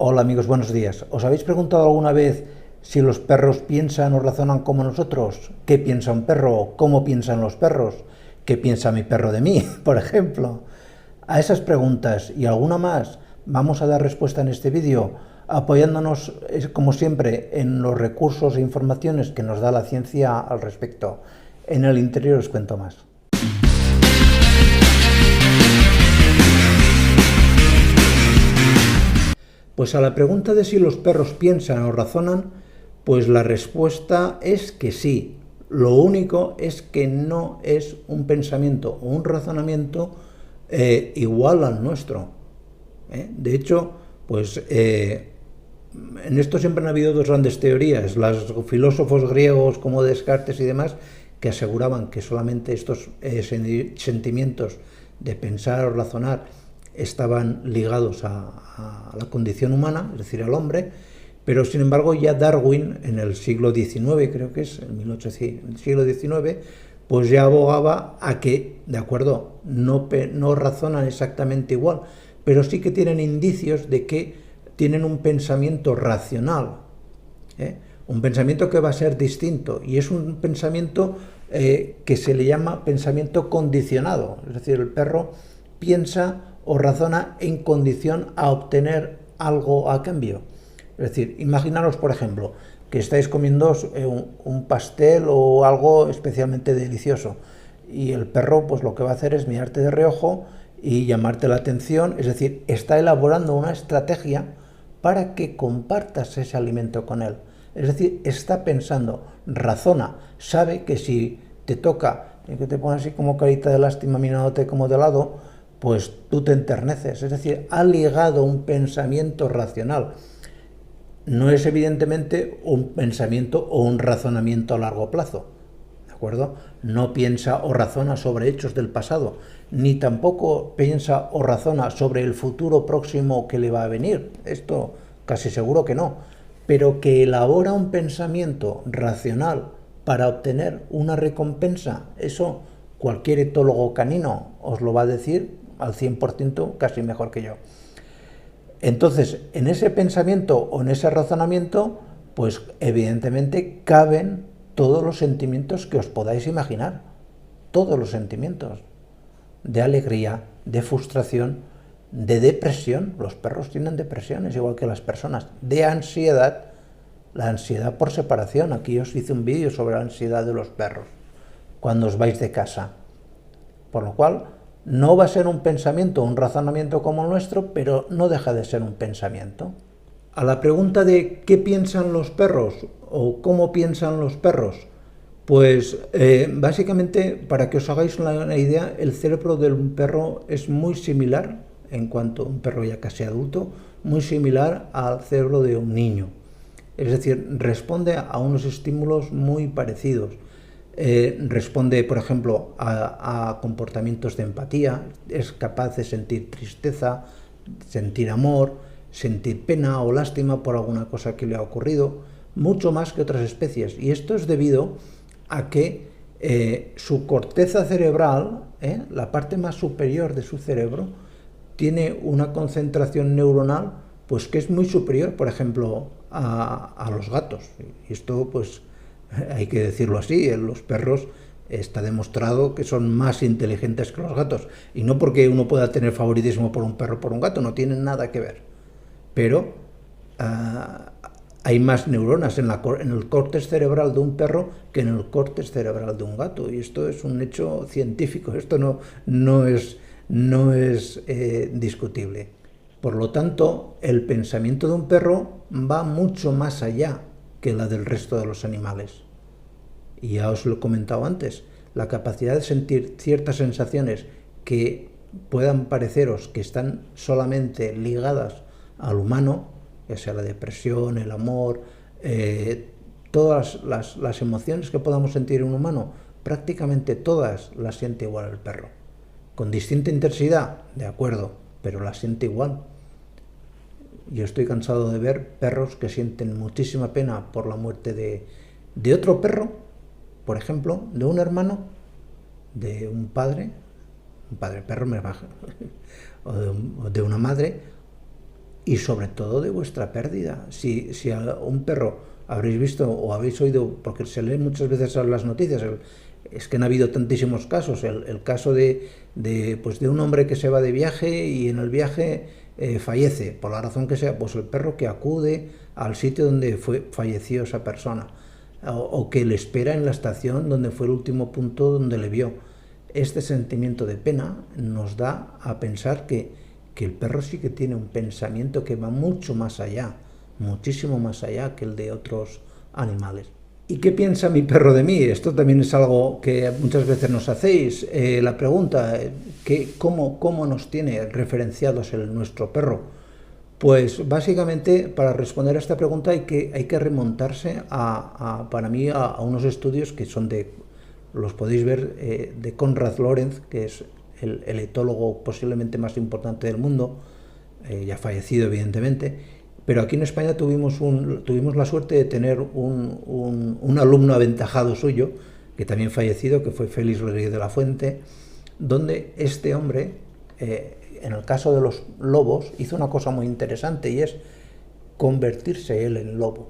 Hola amigos, buenos días. ¿Os habéis preguntado alguna vez si los perros piensan o razonan como nosotros? ¿Qué piensa un perro? ¿Cómo piensan los perros? ¿Qué piensa mi perro de mí, por ejemplo? A esas preguntas y alguna más vamos a dar respuesta en este vídeo, apoyándonos, como siempre, en los recursos e informaciones que nos da la ciencia al respecto. En el interior os cuento más. Pues a la pregunta de si los perros piensan o razonan, pues la respuesta es que sí. Lo único es que no es un pensamiento o un razonamiento igual al nuestro. De hecho, pues en esto siempre han habido dos grandes teorías. Los filósofos griegos como Descartes y demás, que aseguraban que solamente estos sentimientos de pensar o razonar estaban ligados a la condición humana, es decir, al hombre, pero sin embargo ya Darwin en el siglo XIX, creo que es, en el siglo XIX, pues ya abogaba a que, de acuerdo, no razonan exactamente igual, pero sí que tienen indicios de que tienen un pensamiento racional, un pensamiento que va a ser distinto, y es un pensamiento que se le llama pensamiento condicionado, es decir, el perro piensa o razona en condición a obtener algo a cambio. Es decir, imaginaros, por ejemplo, que estáis comiendo un pastel o algo especialmente delicioso y el perro pues lo que va a hacer es mirarte de reojo y llamarte la atención, es decir, está elaborando una estrategia para que compartas ese alimento con él. Es decir, está pensando, razona, sabe que si te toca, y que te pones así como carita de lástima mirándote como de lado, pues tú te enterneces. Es decir, ha ligado un pensamiento racional. No es evidentemente un pensamiento o un razonamiento a largo plazo, ¿de acuerdo? No piensa o razona sobre hechos del pasado, ni tampoco piensa o razona sobre el futuro próximo que le va a venir. Esto casi seguro que no. Pero que elabora un pensamiento racional para obtener una recompensa, eso cualquier etólogo canino os lo va a decir al 100%, casi mejor que yo. Entonces, en ese pensamiento o en ese razonamiento, pues evidentemente caben todos los sentimientos que os podáis imaginar. Todos los sentimientos. De alegría, de frustración, de depresión. Los perros tienen depresiones igual que las personas. De ansiedad. La ansiedad por separación. Aquí os hice un vídeo sobre la ansiedad de los perros cuando os vais de casa. Por lo cual, no va a ser un pensamiento o un razonamiento como el nuestro, pero no deja de ser un pensamiento. A la pregunta de ¿qué piensan los perros? O ¿cómo piensan los perros? Pues básicamente, para que os hagáis una idea, el cerebro de un perro es muy similar, en cuanto a un perro ya casi adulto, muy similar al cerebro de un niño. Es decir, responde a unos estímulos muy parecidos. Responde, por ejemplo, a comportamientos de empatía, es capaz de sentir tristeza, sentir amor, sentir pena o lástima por alguna cosa que le ha ocurrido, mucho más que otras especies. Y esto es debido a que su corteza cerebral, la parte más superior de su cerebro, tiene una concentración neuronal pues que es muy superior, por ejemplo, a los gatos. Y esto, pues, hay que decirlo así, los perros está demostrado que son más inteligentes que los gatos. Y no porque uno pueda tener favoritismo por un perro o por un gato, no tienen nada que ver. Pero hay más neuronas en el córtex cerebral de un perro que en el córtex cerebral de un gato. Y esto es un hecho científico, esto no es discutible. Por lo tanto, el pensamiento de un perro va mucho más allá que la del resto de los animales. Y ya os lo he comentado antes, la capacidad de sentir ciertas sensaciones que puedan pareceros que están solamente ligadas al humano, ya sea la depresión, el amor, todas las emociones que podamos sentir en un humano, prácticamente todas las siente igual el perro. Con distinta intensidad, de acuerdo, pero las siente igual. Yo estoy cansado de ver perros que sienten muchísima pena por la muerte de otro perro, por ejemplo, de un hermano, de un padre perro me baja, o de una madre, y sobre todo de vuestra pérdida. Si a un perro habréis visto o habéis oído, porque se lee muchas veces en las noticias, es que han habido tantísimos casos, el caso pues de un hombre que se va de viaje y en el viaje fallece, por la razón que sea, pues el perro que acude al sitio donde falleció esa persona, o que le espera en la estación donde fue el último punto donde le vio. Este sentimiento de pena nos da a pensar que el perro sí que tiene un pensamiento que va mucho más allá, muchísimo más allá que el de otros animales. ¿Y qué piensa mi perro de mí? Esto también es algo que muchas veces nos hacéis. La pregunta, ¿cómo nos tiene referenciados nuestro perro? Pues básicamente para responder a esta pregunta hay que remontarse para mí a unos estudios que son los podéis ver, de Konrad Lorenz, que es el etólogo posiblemente más importante del mundo, ya fallecido evidentemente. Pero aquí en España tuvimos la suerte de tener un alumno aventajado suyo, que también fallecido, que fue Félix Rodríguez de la Fuente, donde este hombre, en el caso de los lobos, hizo una cosa muy interesante, y es convertirse él en lobo.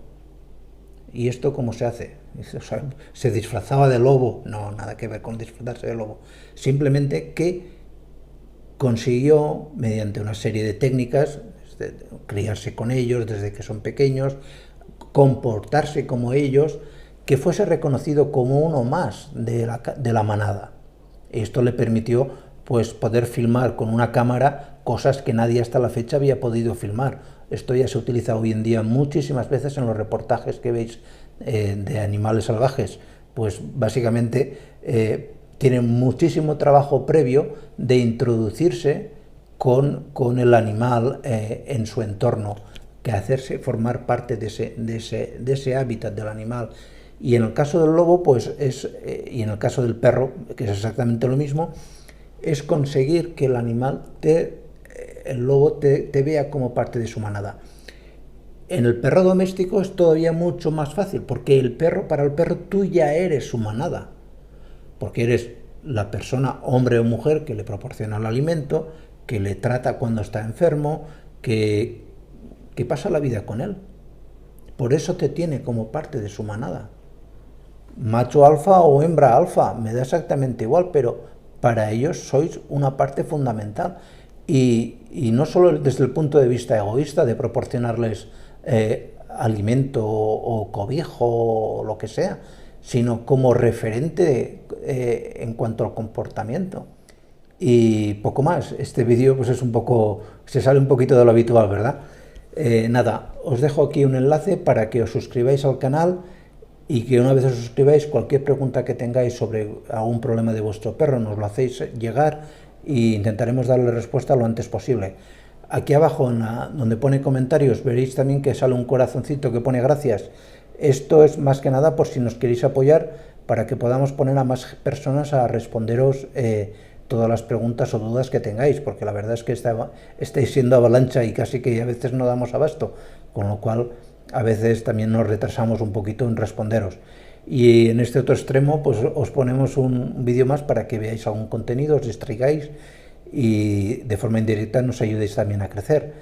¿Y esto cómo se hace? O sea, ¿se disfrazaba de lobo? No, nada que ver con disfrazarse de lobo. Simplemente que consiguió, mediante una serie de técnicas, criarse con ellos desde que son pequeños, comportarse como ellos, que fuese reconocido como uno más de la manada. Esto le permitió pues poder filmar con una cámara cosas que nadie hasta la fecha había podido filmar. Esto ya se utiliza hoy en día muchísimas veces en los reportajes que veis de animales salvajes. Pues básicamente tienen muchísimo trabajo previo de introducirse con el animal en su entorno, que hacerse formar parte de ese hábitat del animal. Y en el caso del lobo, pues y en el caso del perro, que es exactamente lo mismo, es conseguir que el lobo te vea como parte de su manada. En el perro doméstico es todavía mucho más fácil, porque para el perro tú ya eres su manada, porque eres la persona, hombre o mujer, que le proporciona el alimento, que le trata cuando está enfermo, que pasa la vida con él. Por eso te tiene como parte de su manada. Macho alfa o hembra alfa, me da exactamente igual, pero para ellos sois una parte fundamental. Y no solo desde el punto de vista egoísta de proporcionarles alimento o cobijo o lo que sea, sino como referente en cuanto al comportamiento. Y poco más. Este vídeo pues es se sale un poquito de lo habitual, ¿verdad? Nada, os dejo aquí un enlace para que os suscribáis al canal, y que una vez os suscribáis, cualquier pregunta que tengáis sobre algún problema de vuestro perro nos lo hacéis llegar e intentaremos darle respuesta lo antes posible. Aquí abajo, donde pone comentarios, veréis también que sale un corazoncito que pone gracias. Esto es más que nada por si nos queréis apoyar, para que podamos poner a más personas a responderos todas las preguntas o dudas que tengáis, porque la verdad es que estáis siendo avalancha y casi que a veces no damos abasto, con lo cual a veces también nos retrasamos un poquito en responderos. Y en este otro extremo pues os ponemos un vídeo más para que veáis algún contenido, os distraigáis y de forma indirecta nos ayudéis también a crecer.